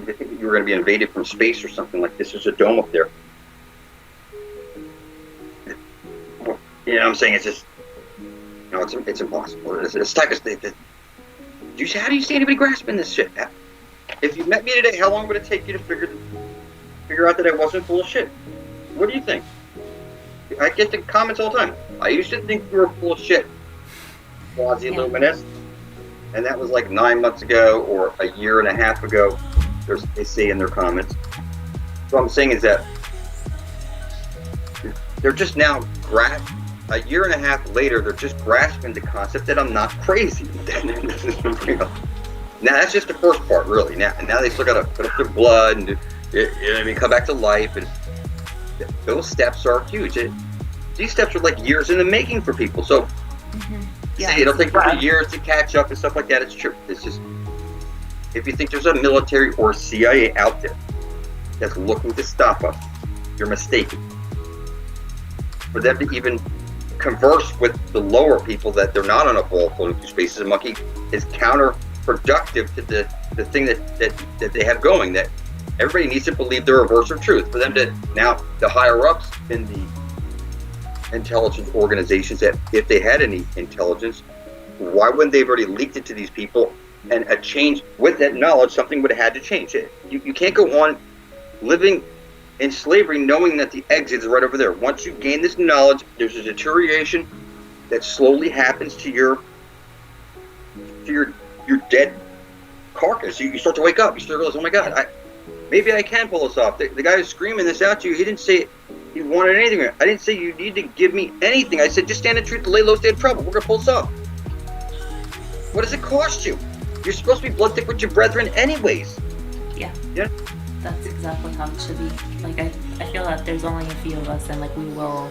They think that you were going to be invaded from space or something like this. There's a dome up there. You know what I'm saying? It's just, you know, it's impossible. It's type of state that, how do you see anybody grasping this shit? If you met me today, how long would it take you to figure out that I wasn't full of shit? What do you think? I get the comments all the time. I used to think you were full of shit, quasi-luminous, and that was like 9 months ago or a year and a half ago. They say in their comments. What I'm saying is that they're just now a year and a half later, they're just grasping the concept that I'm not crazy. Now that's just the first part, really. Now they still got to put up their blood and come back to life, and those steps are huge. These steps are like years in the making for people. So it'll take people years to catch up and stuff like that. It's true. It's just, if you think there's a military or CIA out there that's looking to stop us, you're mistaken. For them to even converse with the lower people that they're not on a ball floating through space as a monkey is counterproductive to the thing that they have going, that everybody needs to believe the reverse of truth. For them to, now the higher ups in the intelligence organizations, that if they had any intelligence, why wouldn't they have already leaked it to these people? And a change with that knowledge, something would have had to change. You can't go on living in slavery knowing that the exit is right over there. Once you gain this knowledge, there's a deterioration that slowly happens to your dead carcass. You start to wake up. You start to realize, oh my God, maybe I can pull this off. The guy who's screaming this out to you, he didn't say he wanted anything. I didn't say you need to give me anything. I said just stand in truth, lay low, stay in trouble. We're going to pull this off. What does it cost you? You're supposed to be blood thick with your brethren anyways. Yeah. That's exactly how it should be. Like, I feel that there's only a few of us, and like we will,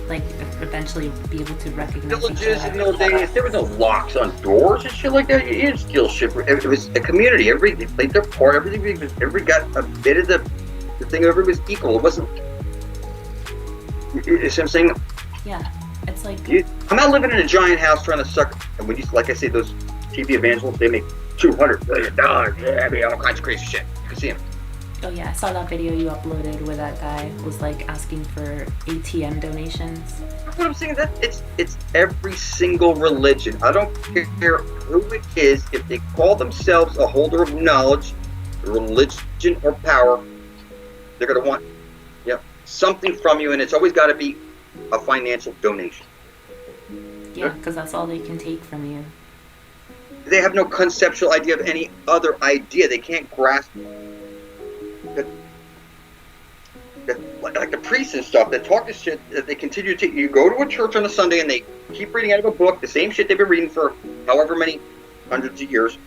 like, eventually be able to recognize villages in those days, there was no locks on doors and shit like that. You didn't steal shit. It was a community. Everybody played their part. Everybody got a bit of the thing. Everybody was equal. It wasn't. You know what I'm saying? Yeah, it's like, I'm not living in a giant house trying to suck. And when you, like I say, those TV evangelists, they make $200 billion. Yeah, I mean, all kinds of crazy shit. You can see them. Oh yeah, I saw that video you uploaded where that guy was like asking for ATM donations. That's what I'm saying. That it's every single religion. I don't care who it is. If they call themselves a holder of knowledge, religion, or power, they're gonna want something from you, and it's always got to be a financial donation. Yeah, because that's all they can take from you. They have no conceptual idea of any other idea. They can't grasp like the priests and stuff that talk this shit, that they continue to. You go to a church on a Sunday and they keep reading out of a book, the same shit they've been reading for however many hundreds of years,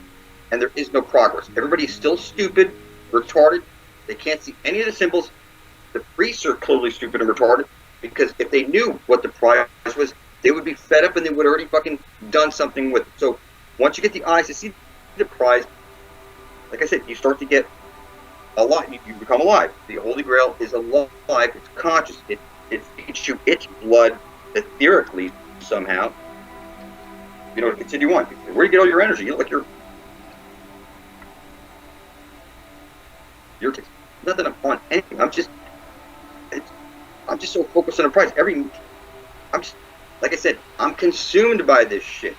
and there is no progress. Everybody's still stupid, retarded. They can't see any of the symbols. The priests are clearly stupid and retarded, because if they knew what the prize was, they would be fed up and they would have already fucking done something with it. So once you get the eyes to see the prize, like I said, you start to get alive. You become alive. The Holy Grail is alive. It's conscious. It feeds you its blood etherically somehow. You know, to continue on. Where do you get all your energy? You look like you're not that I'm on anything. I'm just so focused on the prize. I'm just, like I said, I'm consumed by this shit.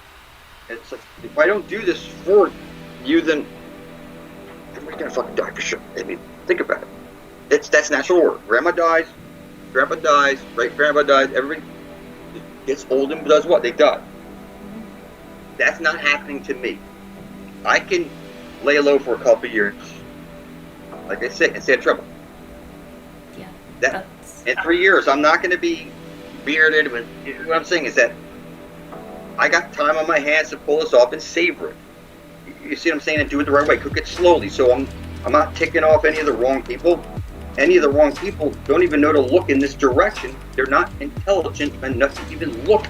It's like, if I don't do this for you, then everybody's gonna fucking die for sure. I mean, think about it. That's natural order. Grandma dies, Grandpa dies, great grandpa dies. Everybody gets old and does what? They die. That's not happening to me. I can lay low for a couple of years, like I said, and stay in trouble. Yeah. In 3 years, I'm not going to be bearded. What I'm saying is that I got time on my hands to pull this off and savor it. You see what I'm saying? And do it the right way. Cook it slowly. So I'm not ticking off any of the wrong people. Any of the wrong people don't even know to look in this direction. They're not intelligent enough to even look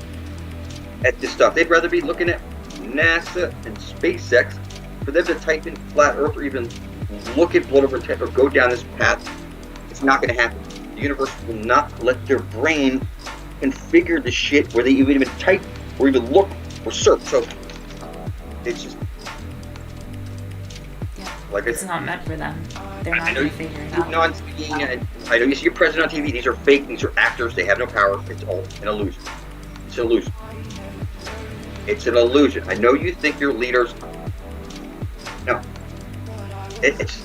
at this stuff. They'd rather be looking at NASA and SpaceX. For them to type in flat Earth or even look at blood over or go down this path, it's not going to happen. The universe will not let their brain configure the shit where they even type or even look or search. So it's just, like it's not meant for them. They're not I know going to figure it out. No, I'm speaking. I know you see a president on TV. These are fake. These are actors. They have no power. It's all an illusion. It's an illusion. It's an illusion. I know you think your leaders. No. It's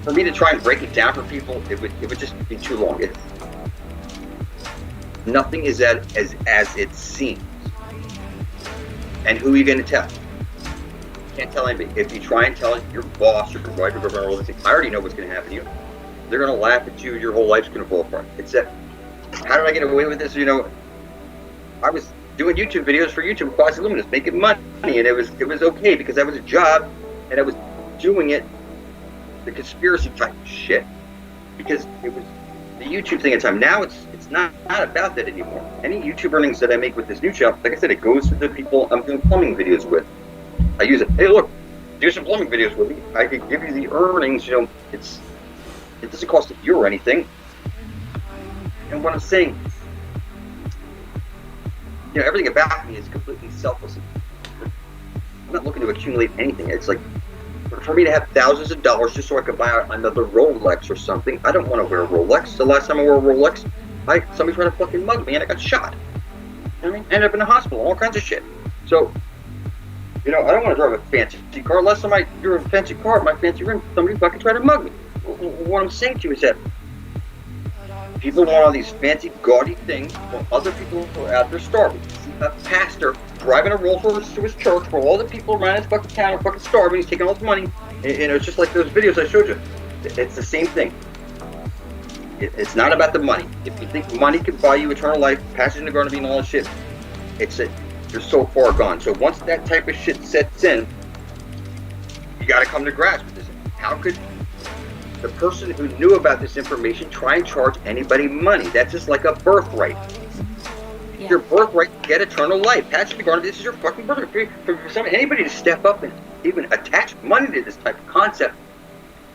for me to try and break it down for people. It would just be too long. Nothing is as it seems. And who are you going to tell? Can't tell anybody. If you try and tell your boss, your provider, your government, I already know what's going to happen to you. They're going to laugh at you. Your whole life's going to fall apart. It's that. How did I get away with this? You know, I was doing YouTube videos for YouTube, Luminous, making money, and it was okay because that was a job, and I was doing it, the conspiracy type shit, because it was the YouTube thing at the time. Now it's not about that anymore. Any YouTube earnings that I make with this new job, like I said, it goes to the people I'm doing plumbing videos with. I use it. Hey, look, do some plumbing videos with me. I could give you the earnings. You know, it doesn't cost you or anything. And what I'm saying, you know, everything about me is completely selfless. I'm not looking to accumulate anything. It's like, for me to have thousands of dollars just so I could buy another Rolex or something, I don't want to wear a Rolex. The last time I wore a Rolex, somebody tried to fucking mug me and I got shot. You know what I mean? Ended up in the hospital, all kinds of shit. So, you know, I don't want to drive a fancy car. Last time I drove a fancy car, my fancy rim, somebody fucking tried to mug me. What I'm saying to you is that people want all these fancy, gaudy things while other people are out there starving. See a pastor driving a Rolls Royce to his church while all the people around his fucking town are fucking starving. He's taking all his money. And it's just like those videos I showed you. It's the same thing. It's not about the money. If you think money can buy you eternal life, passage in the garden of Eden, and all that shit, you're so far gone. So once that type of shit sets in, you got to come to grasp with this. How could the person who knew about this information try and charge anybody money? That's just like a birthright. Yeah. Your birthright to get eternal life. Passage in the garden, this is your fucking birthright. For anybody to step up and even attach money to this type of concept,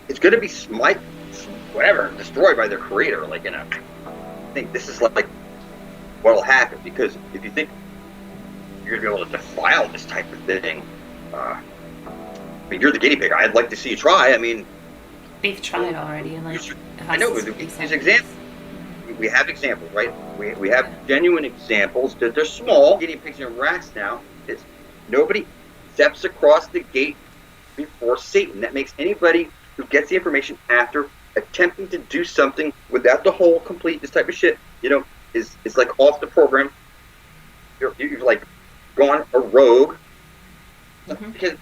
it's going to be destroyed by their creator. Like, you know, I think this is like what will happen, because if you think you're going to be able to defile this type of thing, I mean, you're the guinea pig. I'd like to see you try. I mean, they've tried already, and like, I know these examples. We have examples, right? We have genuine examples. They're small guinea pigs and rats now. It's nobody steps across the gate before Satan. That makes anybody who gets the information after attempting to do something without the whole complete, this type of shit, you know, is like off the program. You've like gone a rogue, because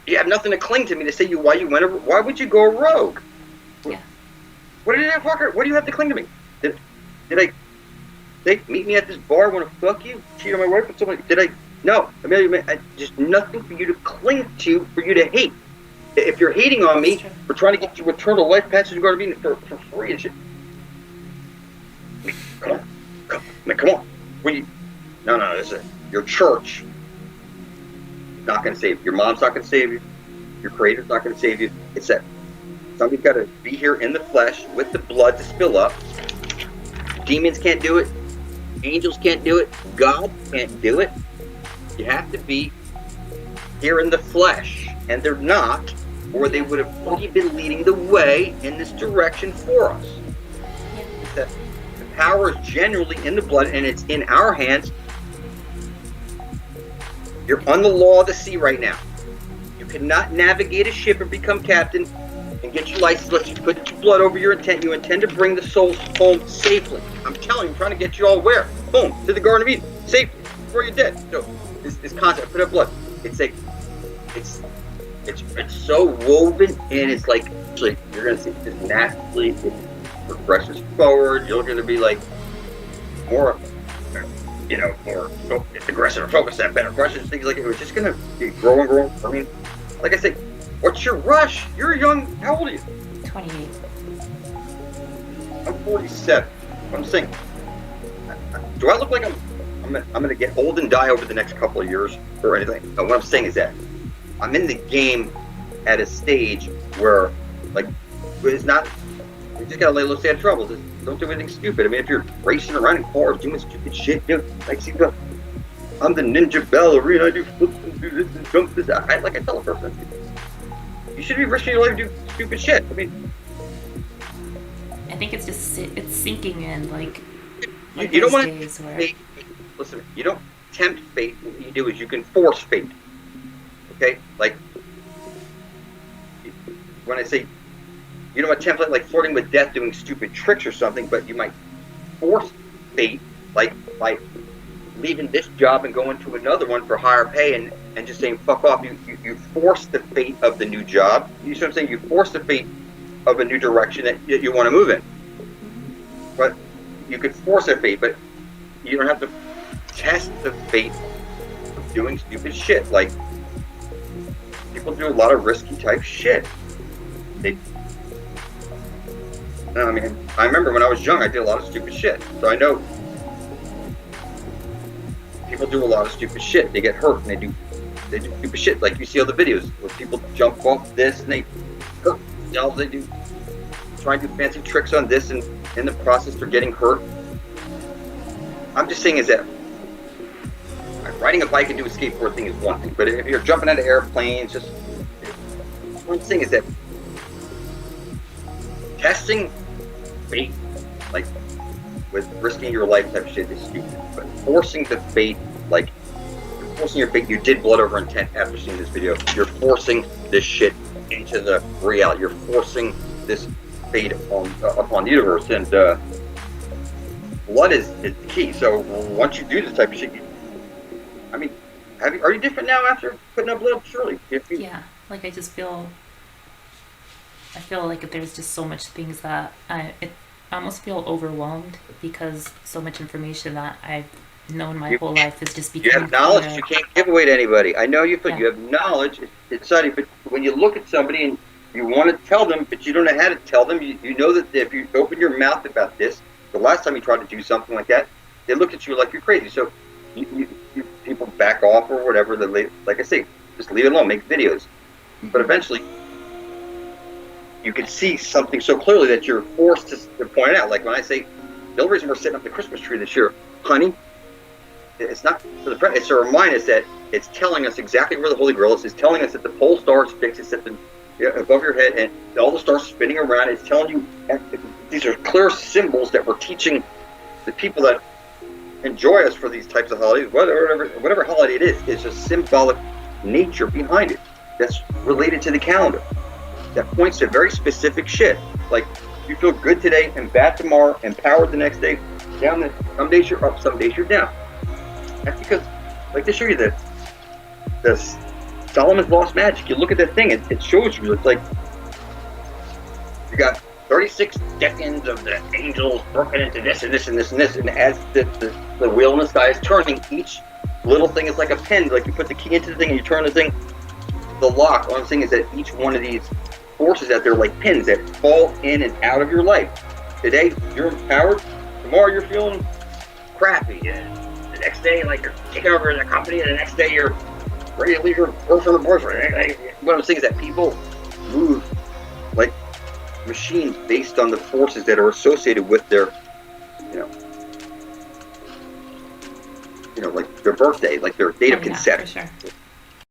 you have nothing to cling to me to say why would you go a rogue? Yeah. What did I fucker? What do you have to cling to me? Did I say meet me at this bar? Want to fuck you? Cheat on my wife with somebody? Did I? No. I mean, just nothing for you to cling to, for you to hate. If you're hating on me for trying to get you eternal life, passage in Garden of Eden for free and shit. I mean, come on. No. This is your church. Not going to save you. Your mom's not going to save you. Your creator's not going to save you. It's that somebody's got to be here in the flesh with the blood to spill up. Demons can't do it. Angels can't do it. God can't do it. You have to be here in the flesh. And they're not, or they would have already been leading the way in this direction for us. The power is generally in the blood, and it's in our hands. You're on the law of the sea right now. You cannot navigate a ship and become captain and get your license unless you put your blood over your intent. You intend to bring the souls home safely. I'm telling you, I'm trying to get you all where? Home, to the Garden of Eden, safely, before you're dead. So, this concept, put up blood. It's like, it's so woven, and it's like you're going to see this naturally, it progresses forward. You're going to be like more, you know, more aggressive or focused, that better questions, things like it. It was just going to be growing. I mean, like I said, what's your rush? You're young. How old are you? 28. I'm 47. I'm saying, do I look like I'm going to get old and die over the next couple of years or anything? No, what I'm saying is that I'm in the game at a stage where, like, it's not, you just gotta lay low, stay out of trouble. Just don't do anything stupid. I mean, if you're racing around in cars, doing stupid shit, dude, like, see, I'm the ninja ballerina, I do flips and do this and jump this. I tell a person, You should be risking your life to do stupid shit. I mean, I think it's just it's sinking in, like you don't those want days to where listen. You don't tempt fate. What you do is you can force fate. Okay, like when I say you don't attempt like flirting with death, doing stupid tricks or something, but you might force fate, like by leaving this job and going to another one for higher pay and just saying fuck off. You force the fate of the new job. You see what I'm saying? You force the fate of a new direction that you want to move in. But you could force a fate, but you don't have to test the fate of doing stupid shit. Like people do a lot of risky type shit. I mean, I remember when I was young, I did a lot of stupid shit. So I know people do a lot of stupid shit. They get hurt and they do stupid shit. Like you see all the videos where people jump off this and they hurt themselves. They try and do fancy tricks on this, and in the process they're getting hurt. I'm just saying is that riding a bike and doing a skateboard thing is one thing, but if you're jumping out of airplanes, just one thing is that testing fate, like with risking your life type shit, is stupid. But forcing the fate, like you're forcing your fate, you did blood over intent after seeing this video. You're forcing this shit into the reality. You're forcing this fate upon the universe, and blood is the key. So once you do this type of shit, I mean, are you different now after putting up blood? Surely. yeah, like I feel like there's just so much things that I almost feel overwhelmed because so much information that I've known my whole life is just becoming. You have knowledge you can't give away to anybody. I know you, but you have knowledge. It's funny, but when you look at somebody and you want to tell them, but you don't know how to tell them, you know that if you open your mouth about this, the last time you tried to do something like that, they look at you like you're crazy. So you people back off or whatever. Like I say, just leave it alone. Make videos, but eventually you can see something so clearly that you're forced to point it out. Like when I say, the only reason we're setting up the Christmas tree this year, honey, it's not for the present. It's to remind us that it's telling us exactly where the Holy Grail is. It's telling us that the pole star is fixed. It's at above your head, and all the stars spinning around. It's telling you these are clear symbols that we're teaching the people that enjoy us for these types of holidays, whatever holiday it is. It's a symbolic nature behind it that's related to the calendar, that points to very specific shit. Like you feel good today and bad tomorrow, empowered the next day. Some days you're up, some days you're down. That's because, like to show you the Solomon's Lost Magic. You look at that thing, it shows you. It's like you got 36 decans of the angels broken into this and this and this and this, and as the wheel in the sky is turning, each little thing is like a pin. Like you put the key into the thing and you turn the thing. The lock. What I'm saying is that each one of these forces out there like pins that fall in and out of your life. Today you're empowered, tomorrow you're feeling crappy, and the next day like you're taking over the company, and the next day you're ready to leave your girlfriend or boyfriend. What I'm saying is that people move like machines based on the forces that are associated with their like their birthday, like their date of conception. For sure.